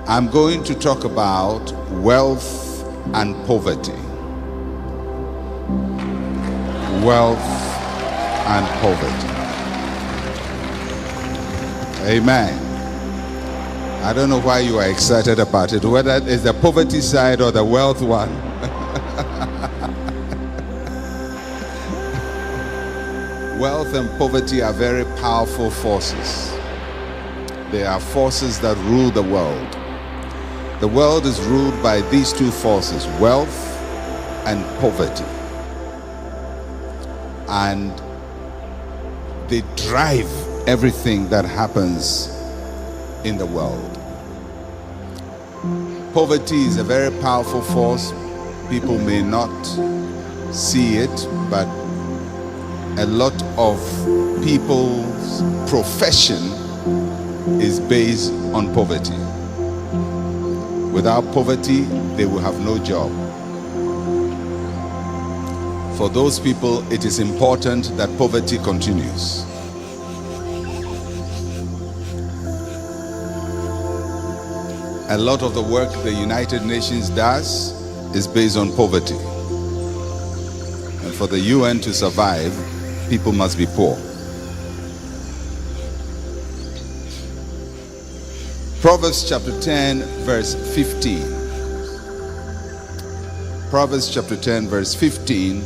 I'm going to talk about wealth and poverty. Wealth and poverty. Amen. I don't know why you are excited about it, whether it's the poverty side or the wealth one. Wealth and poverty are very powerful forces. They are forces that rule the world. The world is ruled by these two forces, wealth and poverty. And they drive everything that happens in the world. Poverty is a very powerful force. People may not see it, but a lot of people's profession is based on poverty. Without poverty, they will have no job. For those people, it is important that poverty continues. A lot of the work the United Nations does is based on poverty. And for the UN to survive, people must be poor. Proverbs chapter 10, verse 15. Proverbs chapter 10, verse 15.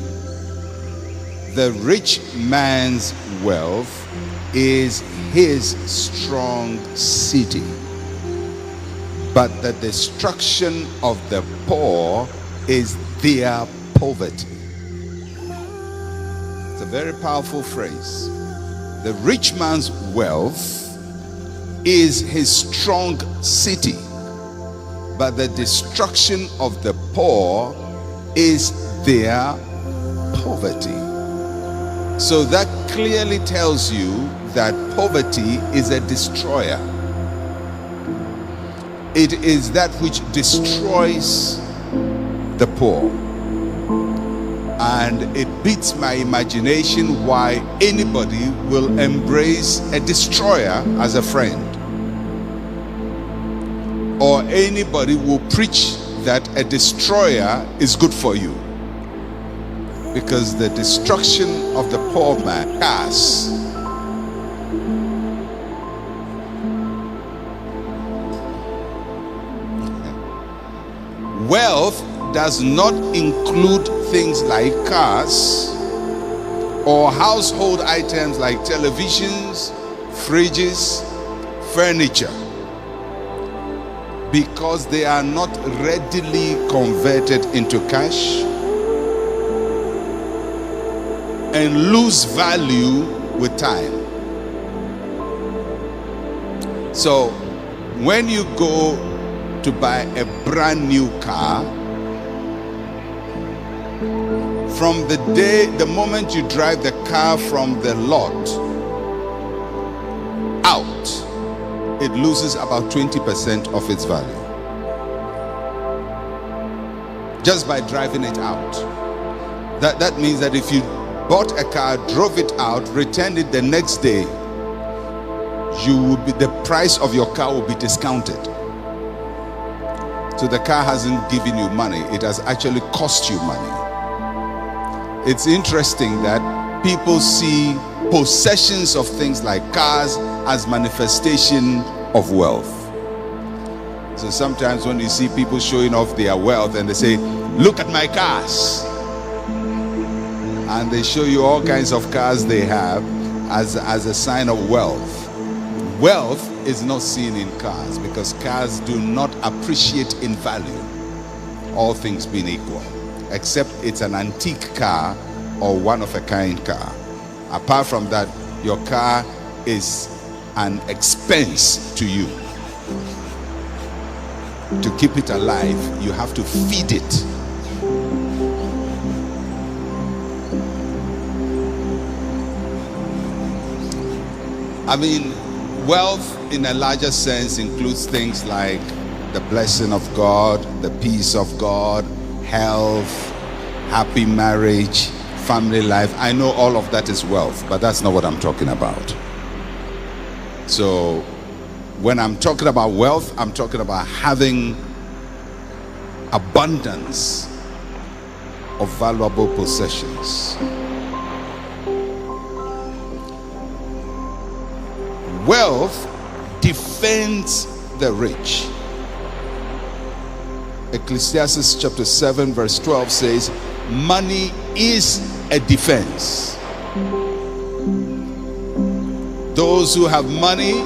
The rich man's wealth is his strong city, but the destruction of the poor is their poverty. It's a very powerful phrase. The rich man's wealth is his strong city, but the destruction of the poor is their poverty. So that clearly tells you that poverty is a destroyer. It is that which destroys the poor. And it beats my imagination why anybody will embrace a destroyer as a friend. Or anybody will preach that a destroyer is good for you. Because the destruction of the poor man, cars, wealth does not include things like cars or household items like televisions, fridges, furniture, because they are not readily converted into cash and lose value with time. So when you go to buy a brand new car, from the moment you drive the car from the lot out, it loses about 20% of its value. Just by driving it out. That means that if you bought a car, drove it out, returned it the next day, the price of your car will be discounted. So the car hasn't given you money, it has actually cost you money. It's interesting that people see possessions of things like cars as manifestation of wealth. So sometimes when you see people showing off their wealth and they say, look at my cars, and they show you all kinds of cars they have as a sign of wealth. Wealth is not seen in cars because cars do not appreciate in value, all things being equal, except it's an antique car or one-of-a-kind car. Apart from that, your car is an expense to you. To keep it alive, you have to feed it. I mean, wealth in a larger sense includes things like the blessing of God, the peace of God, health, happy marriage, family life. I know all of that is wealth, but that's not what I'm talking about. So When I'm talking about wealth, I'm talking about having abundance of valuable possessions. Wealth defends the rich. Ecclesiastes chapter 7 verse 12 says, money is a defense. Those who have money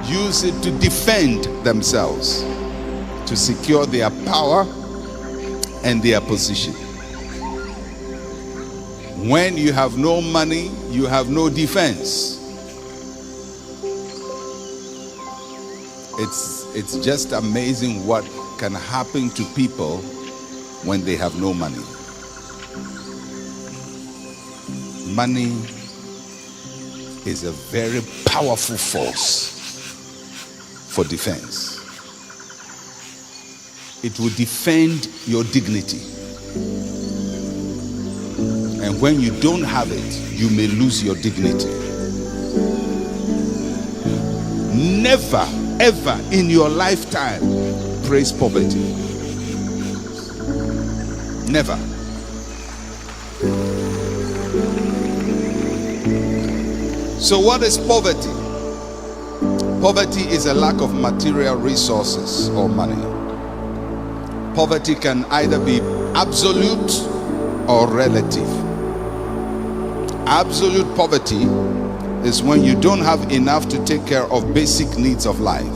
use it to defend themselves, to secure their power and their position. When you have no money, you have no defense. It's just amazing what can happen to people when they have no money. Money is a very powerful force for defense. It will defend your dignity. And when you don't have it, you may lose your dignity. Never, ever in your lifetime praise poverty. Never. So what is poverty? Poverty is a lack of material resources or money. Poverty can either be absolute or relative. Absolute poverty is when you don't have enough to take care of basic needs of life.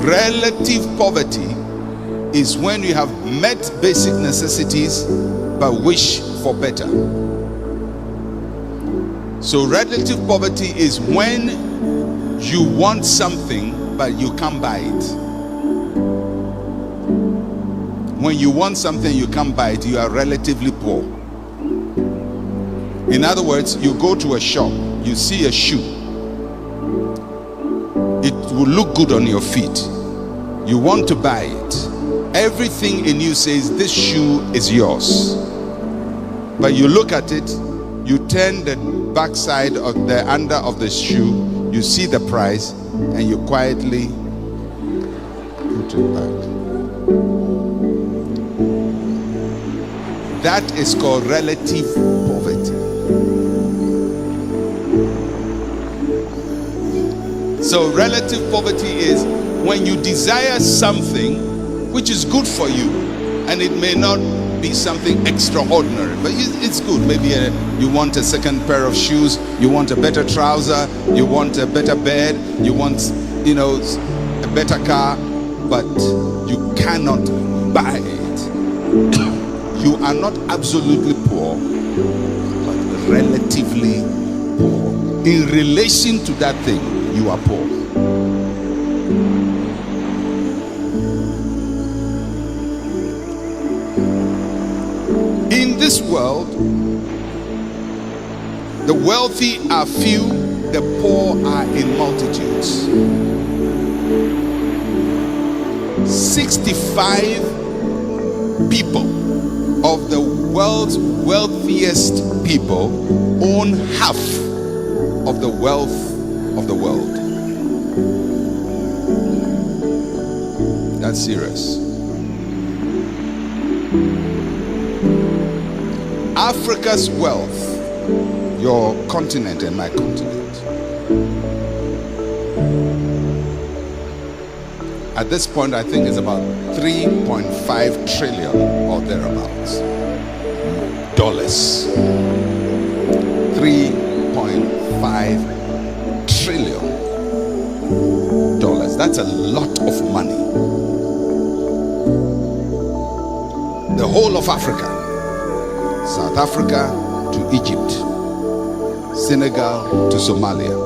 Relative poverty is when you have met basic necessities but wish for better. So relative poverty is when you want something but you can't buy it. When you want something you can't buy it, you are relatively poor. In other words, you go to a shop, you see a shoe. It will look good on your feet. You want to buy it. Everything in you says this shoe is yours. But you look at it, you turn the backside of the under of the shoe, you see the price, and you quietly put it back. That is called relative poverty. So relative poverty is when you desire something which is good for you, and it may not be something extraordinary, but it's good. Maybe you want a second pair of shoes, you want a better trouser, you want a better bed, you want, a better car, but you cannot buy it. You are not absolutely poor, but relatively poor. In relation to that thing, you are poor. In this world, the wealthy are few, the poor are in multitudes. 65 people of the world's wealthiest people own half of the wealth of the world. That's serious. Africa's wealth, your continent and my continent, at this point I think it's about 3.5 trillion or thereabouts dollars. 3.5 trillion dollars. That's a lot of money. The whole of Africa, South Africa to Egypt, Senegal to Somalia,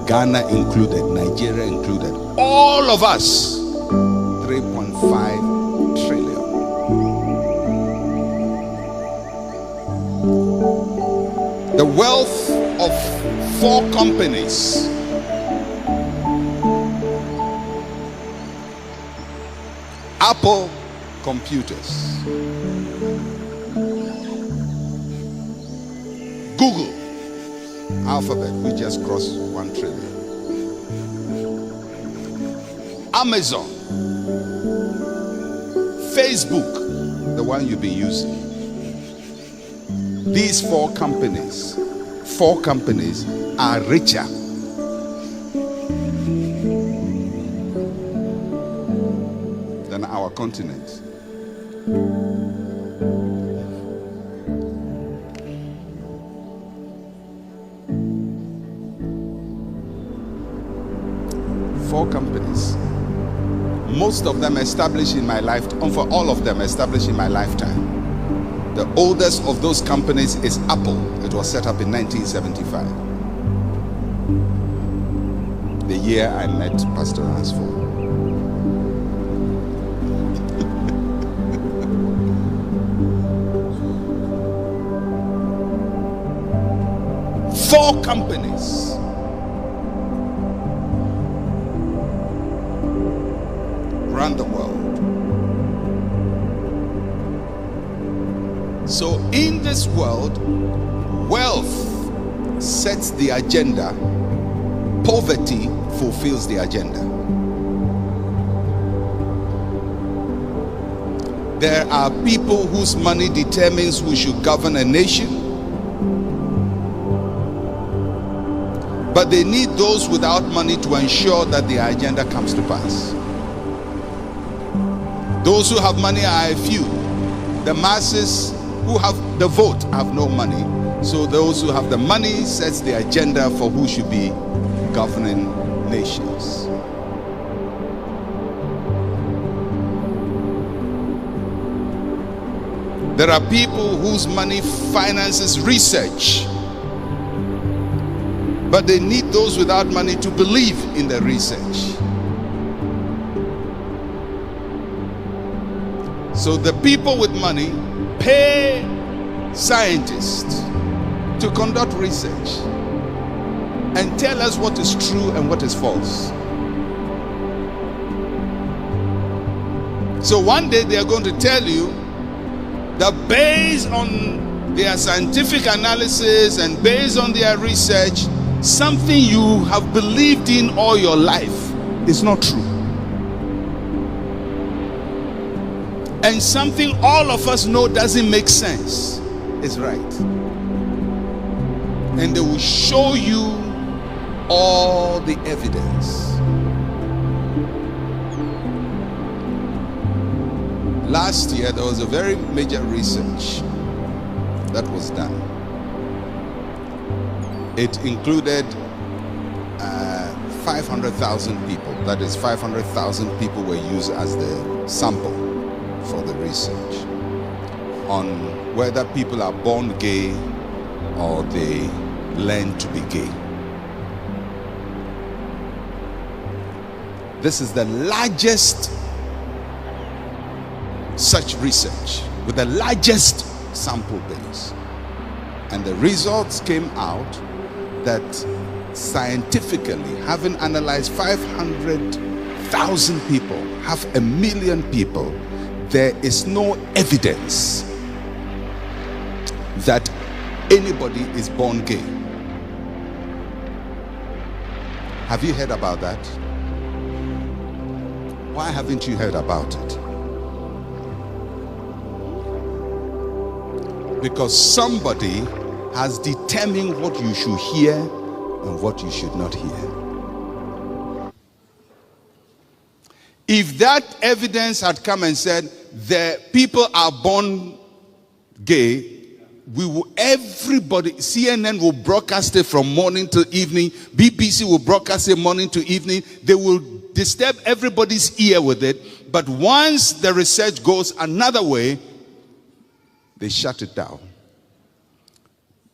Ghana included, Nigeria included, all of us, 3.5 trillion. The wealth of 4 companies Apple computers, Google, Alphabet, we just crossed 1 trillion. Amazon, Facebook, the one you've been using. These four companies are richer than our continent. Four companies. Most of them established in my lifetime, for all of them established in my lifetime. The oldest of those companies is Apple. It was set up in 1975. The year I met Pastor Ransford. Four companies. Around the world. So in this world, wealth sets the agenda, poverty fulfills the agenda. There are people whose money determines who should govern a nation, but they need those without money to ensure that the agenda comes to pass. Those who have money are a few. The masses who have the vote have no money. So those who have the money sets the agenda for who should be governing nations. There are people whose money finances research, but they need those without money to believe in the research. So the people with money pay scientists to conduct research and tell us what is true and what is false. So one day they are going to tell you that based on their scientific analysis and based on their research, something you have believed in all your life is not true. And something all of us know doesn't make sense is right. And they will show you all the evidence. Last year, there was a very major research that was done. It included 500,000 people. That is, 500,000 people were used as the sample for the research on whether people are born gay or they learn to be gay. This is the largest such research with the largest sample base. And the results came out that scientifically, having analyzed 500,000 people, 500,000 people, there is no evidence that anybody is born gay. Have you heard about that? Why haven't you heard about it? Because somebody has determined what you should hear and what you should not hear. If that evidence had come and said the people are born gay, everybody, CNN will broadcast it from morning to evening, BBC will broadcast it morning to evening, they will disturb everybody's ear with it, but once the research goes another way, they shut it down.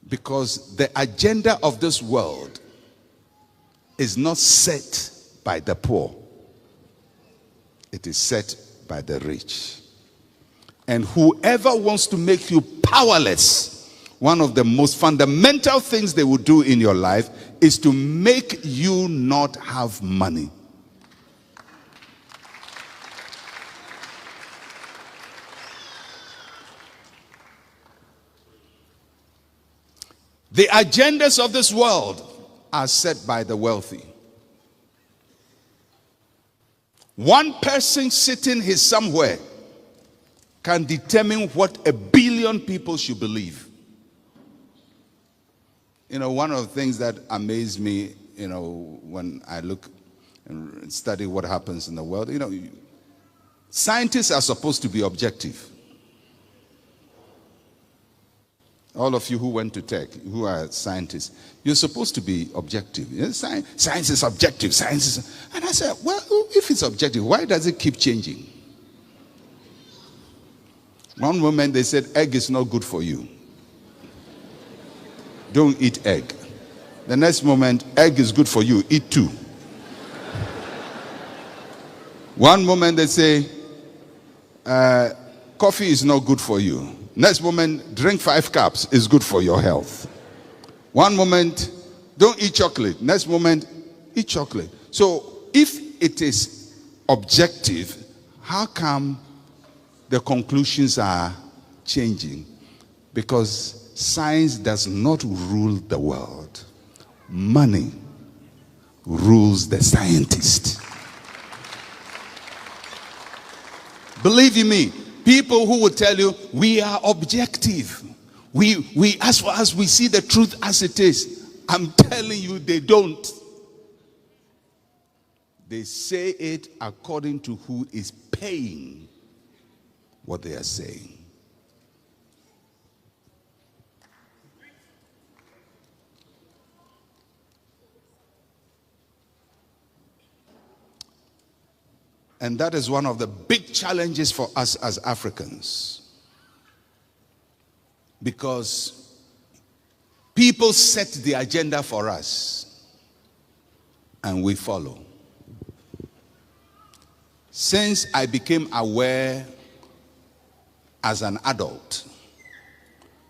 Because the agenda of this world is not set by the poor. It is set by the rich. And whoever wants to make you powerless, one of the most fundamental things they will do in your life is to make you not have money. The agendas of this world are set by the wealthy. One person sitting here somewhere can determine what 1 billion people should believe. One of the things that amazed me, when I look and study what happens in the world, scientists are supposed to be objective. All of you who went to tech, who are scientists, you're supposed to be objective. Science is objective. And I said, well, if it's objective, why does it keep changing? One moment they said, egg is not good for you. Don't eat egg. The next moment, egg is good for you. Eat 2. One moment they say, coffee is not good for you. Next moment, drink 5 cups is good for your health. One moment, don't eat chocolate. Next moment, eat chocolate. So if it is objective, how come the conclusions are changing? Because science does not rule the world. Money rules the scientist. Believe you me, people who will tell you we are objective. We as far as we see the truth as it is. I'm telling you, they don't. They say it according to who is paying what they are saying. And that is one of the big challenges for us as Africans. Because people set the agenda for us and we follow. Since I became aware as an adult,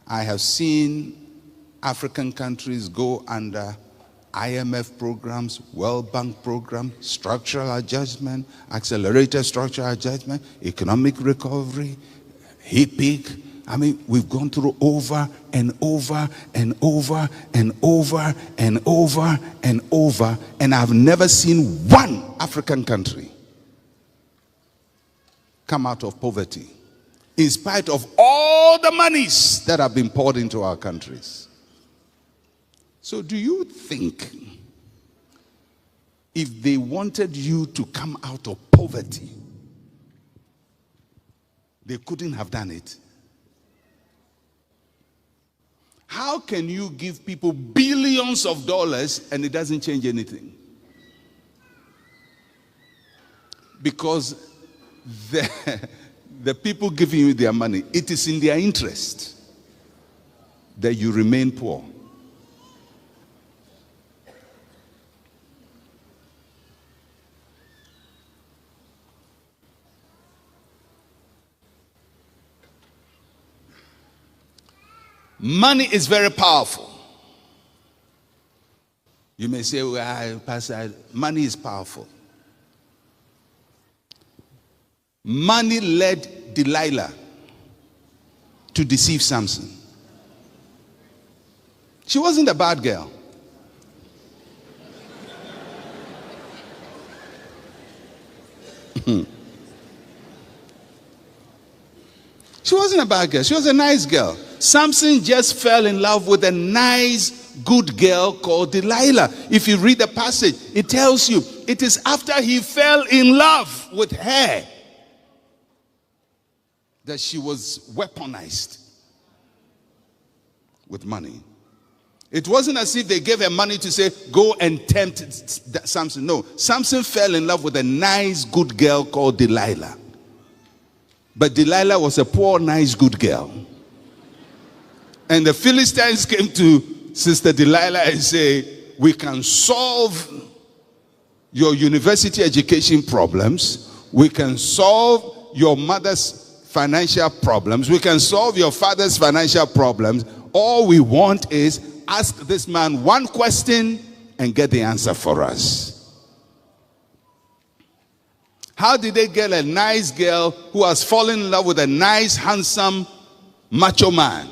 I have seen African countries go under IMF programs, World Bank program, structural adjustment, accelerated structural adjustment, economic recovery, HIPIC. I mean, we've gone through over and over and over and over and over and over, and I've never seen one African country come out of poverty, in spite of all the monies that have been poured into our countries. So do you think if they wanted you to come out of poverty, they couldn't have done it? How can you give people billions of dollars and it doesn't change anything? Because the people giving you their money, it is in their interest that you remain poor. Money is very powerful. You may say, well, Pastor, money is powerful. Money led Delilah to deceive Samson. She wasn't a bad girl. She wasn't a bad girl. She was a nice girl. Samson just fell in love with a nice, good girl called Delilah. If you read the passage, it tells you it is after he fell in love with her that she was weaponized with money. It wasn't as if they gave her money to say, go and tempt Samson. No, Samson fell in love with a nice, good girl called Delilah. But Delilah was a poor, nice, good girl. And the Philistines came to Sister Delilah and say, we can solve your university education problems. We can solve your mother's financial problems. We can solve your father's financial problems. All we want is ask this man one question and get the answer for us. How did they get a nice girl who has fallen in love with a nice, handsome, macho man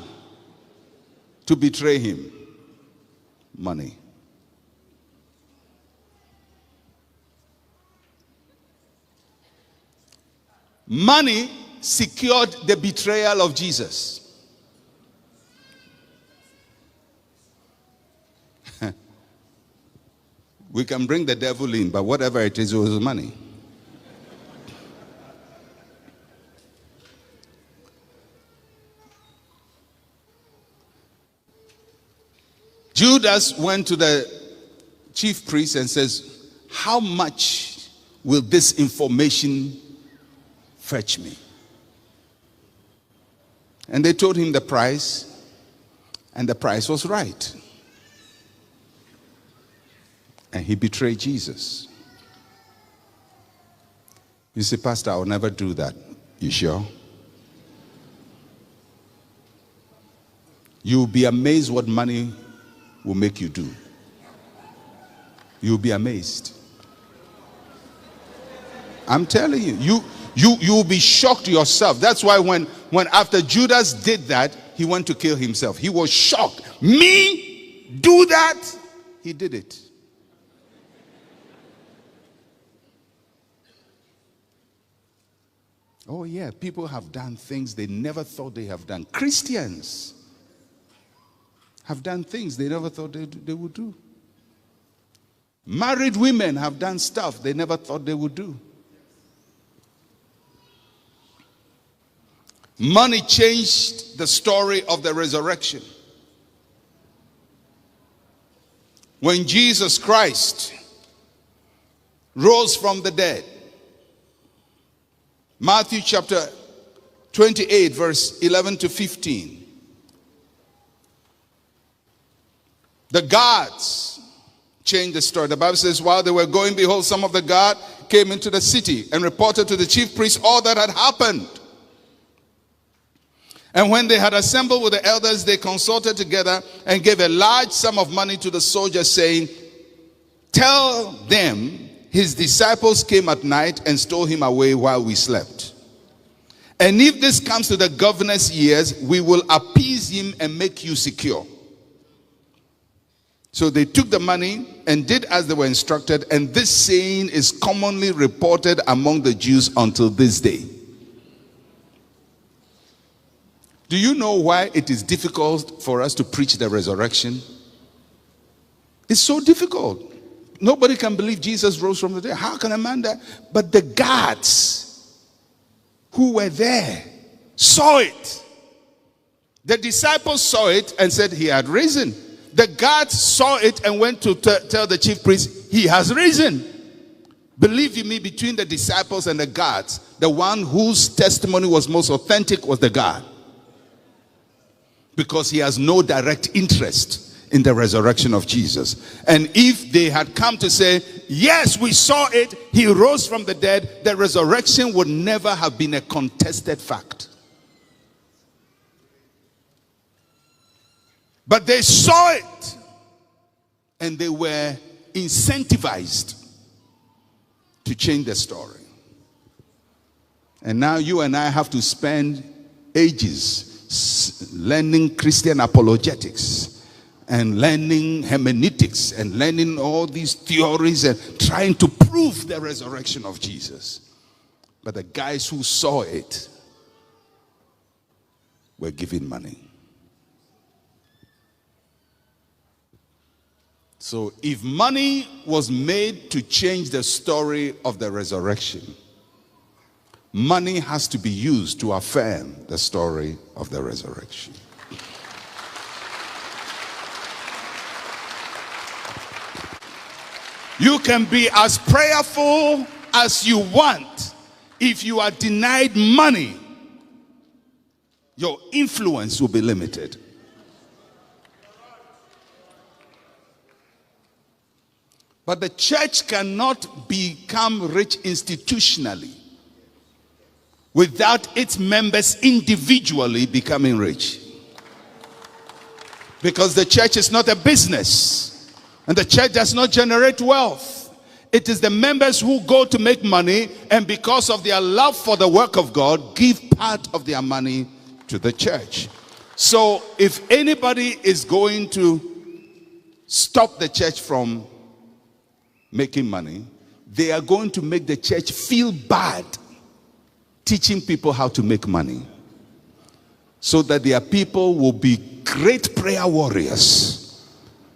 to betray him? money. Money secured the betrayal of Jesus. We can bring the devil in, but whatever it is, it was money. Judas went to the chief priest and says, how much will this information fetch me? And they told him the price, and the price was right. And he betrayed Jesus. You say, Pastor, I'll never do that. You sure? You'll be amazed what money will make you do. You'll be amazed. I'm telling you, you'll be shocked yourself. That's why when after Judas did that, he went to kill himself. He was shocked. Me? Do that? He did it. Oh yeah, people have done things they never thought they have done. Christians have done things they never thought they would do. Married women have done stuff they never thought they would do. Money changed the story of the resurrection. When Jesus Christ rose from the dead, Matthew chapter 28, verse 11 to 15. The guards changed the story. The Bible says, while they were going, behold, some of the guard came into the city and reported to the chief priest all that had happened. And when they had assembled with the elders, they consulted together and gave a large sum of money to the soldiers, saying, tell them his disciples came at night and stole him away while we slept. And if this comes to the governor's ears, we will appease him and make you secure. So they took the money and did as they were instructed, and this saying is commonly reported among the Jews until this day. Do you know why it is difficult for us to preach the resurrection? It's so difficult. Nobody can believe Jesus rose from the dead. How can a man die? But the guards who were there saw it. The disciples saw it and said he had risen. The guards saw it and went to tell the chief priest, he has risen. Believe you me, between the disciples and the guards, the one whose testimony was most authentic was the guard. Because he has no direct interest in the resurrection of Jesus. And if they had come to say, yes, we saw it, he rose from the dead, the resurrection would never have been a contested fact. But they saw it, and they were incentivized to change the story. And now you and I have to spend ages learning Christian apologetics and learning hermeneutics and learning all these theories and trying to prove the resurrection of Jesus. But the guys who saw it were given money. So if money was made to change the story of the resurrection, money has to be used to affirm the story of the resurrection. You can be as prayerful as you want. If you are denied money, your influence will be limited. But the church cannot become rich institutionally without its members individually becoming rich. Because the church is not a business. And the church does not generate wealth. It is the members who go to make money, and because of their love for the work of God, give part of their money to the church. So if anybody is going to stop the church from making money. They are going to make the church feel bad teaching people how to make money, so that their people will be great prayer warriors,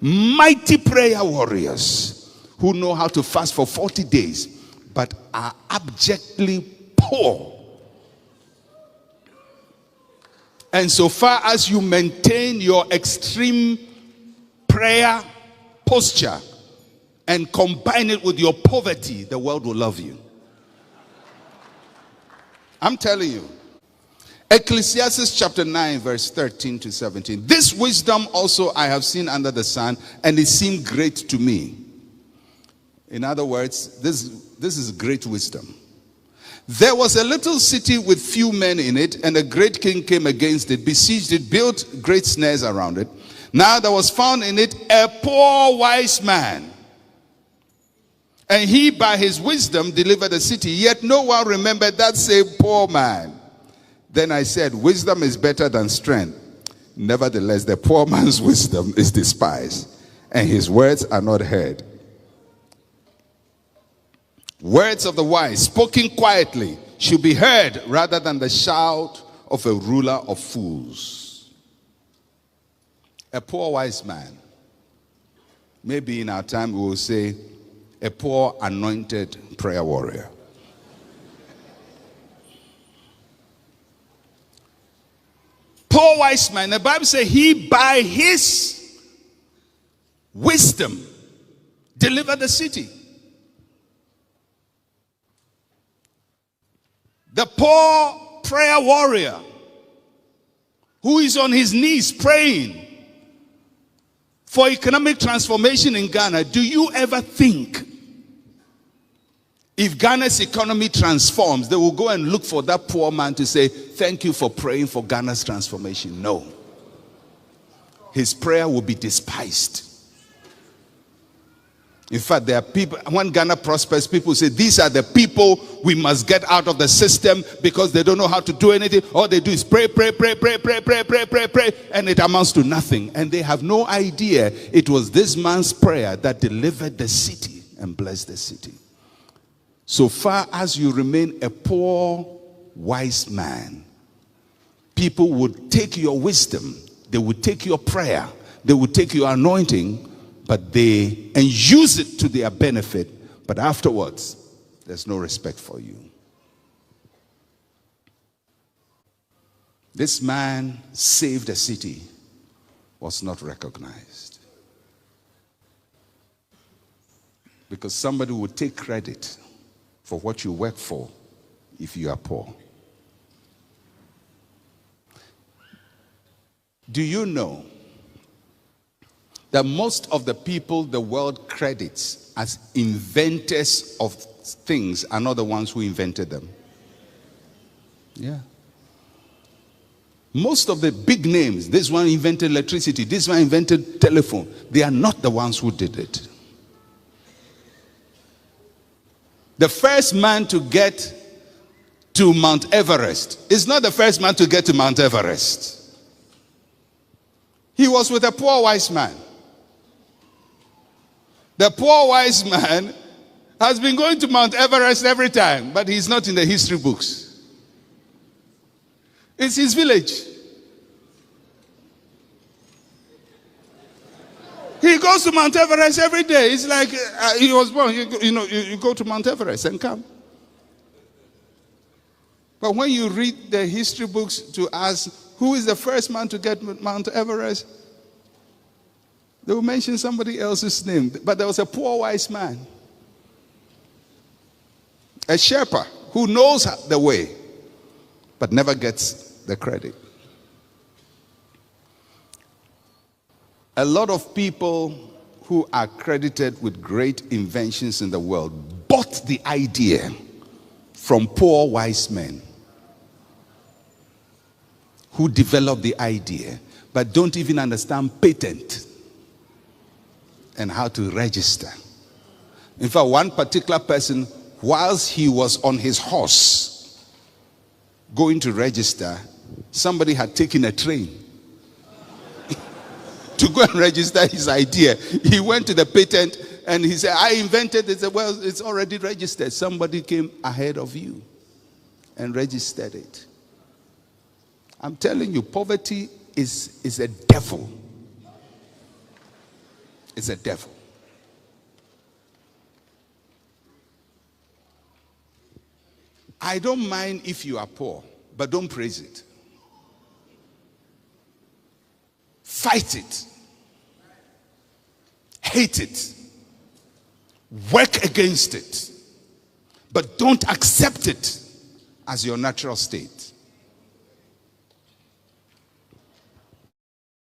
mighty prayer warriors, who know how to fast for 40 days, but are abjectly poor. And so far as you maintain your extreme prayer posture and combine it with your poverty, the world will love you. I'm telling you. Ecclesiastes chapter 9 verse 13 to 17. This wisdom also I have seen under the sun, and it seemed great to me. In other words, this is great wisdom. There was a little city with few men in it, and a great king came against it, besieged it, built great snares around it. Now there was found in it a poor wise man, and he by his wisdom delivered the city, yet no one remembered that same poor man. Then I said, wisdom is better than strength. Nevertheless, the poor man's wisdom is despised, and his words are not heard. Words of the wise, spoken quietly, should be heard rather than the shout of a ruler of fools. A poor wise man. Maybe in our time we will say, a poor anointed prayer warrior. Poor wise man. The Bible says he by his wisdom delivered the city. The poor prayer warrior who is on his knees praying for economic transformation in Ghana. Do you ever think if Ghana's economy transforms, they will go and look for that poor man to say, thank you for praying for Ghana's transformation? No. His prayer will be despised. In fact, there are people, when Ghana prospers, people say, these are the people we must get out of the system because they don't know how to do anything. All they do is pray, pray, pray, pray, pray, pray, pray, pray, pray, and it amounts to nothing. And they have no idea it was this man's prayer that delivered the city and blessed the city. So far as you remain a poor, wise man, people would take your wisdom, they would take your prayer, they would take your anointing, and use it to their benefit, but afterwards, there's no respect for you. This man saved a city, was not recognized. Because somebody would take credit for what you work for if you are poor. Do you know that most of the people the world credits as inventors of things are not the ones who invented them? Yeah. Most of the big names, this one invented electricity, this one invented telephone, they are not the ones who did it. The first man to get to Mount Everest is not the first man to get to Mount Everest. He was with a poor wise man. The poor wise man has been going to Mount Everest every time, but he's not in the history books. It's his village. He goes to Mount Everest every day. It's like he was born. You go to Mount Everest and come. But when you read the history books to ask who is the first man to get Mount Everest, they will mention somebody else's name. But there was a poor wise man, a shepherd who knows the way, but never gets the credit. A lot of people who are credited with great inventions in the world bought the idea from poor wise men who developed the idea but don't even understand patent and how to register. In fact, one particular person, whilst he was on his horse going to register, somebody had taken a train to go and register his idea. He went to the patent and he said, I invented it. He said, well, it's already registered. Somebody came ahead of you and registered it. I'm telling you, poverty is a devil. It's a devil. I don't mind if you are poor, but don't praise it. Fight it. Hate it. Work against it. But don't accept it as your natural state.